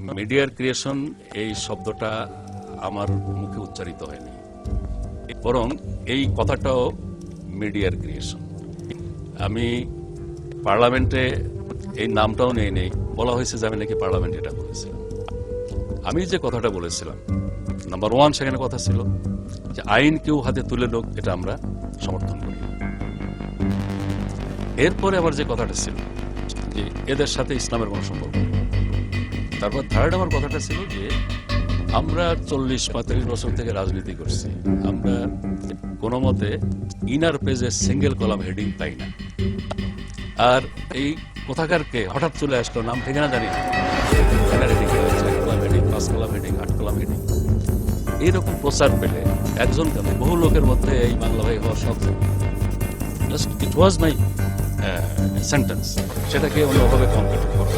মিডিয়ার ক্রিয়েশন এই শব্দটা আমার মুখে উচ্চারিত হয়নি, বরং এই কথাটাও মিডিয়ার ক্রিয়েশন। আমি পার্লামেন্টে এই নামটাও নেই, বলা হয়েছে যে আমি নাকি পার্লামেন্টে এটা বলেছিলাম। আমি যে কথাটা বলেছিলাম, নাম্বার ওয়ান সেখানে কথা ছিল যে আইন কেউ হাতে তুলে লোক, এটা আমরা সমর্থন করি। এরপরে আবার যে কথাটা ছিল যে এদের সাথে ইসলামের কোনো সম্পর্ক নেই। তারপর থার্ড আমার কথাটা ছিল যে আমরা 40-45 বছর থেকে রাজনীতি করছি, আমরা কোনো মতে ইনার পেজে সিঙ্গেল কলাম হেডিং পাই না। আর এই কোথাকারকে হঠাৎ চলে আসলো, নাম ঠিকানা জানি না, heading 4 column heading, 5 column heading, 8 column heading, এইরকম প্রচার পেলে একজন কেন বহু লোকের মধ্যে এই বাংলা ভাই হওয়ার শখ থাকে। Just it was my sentence, সেটাকে অন্যভাবে কমপ্লিট করা।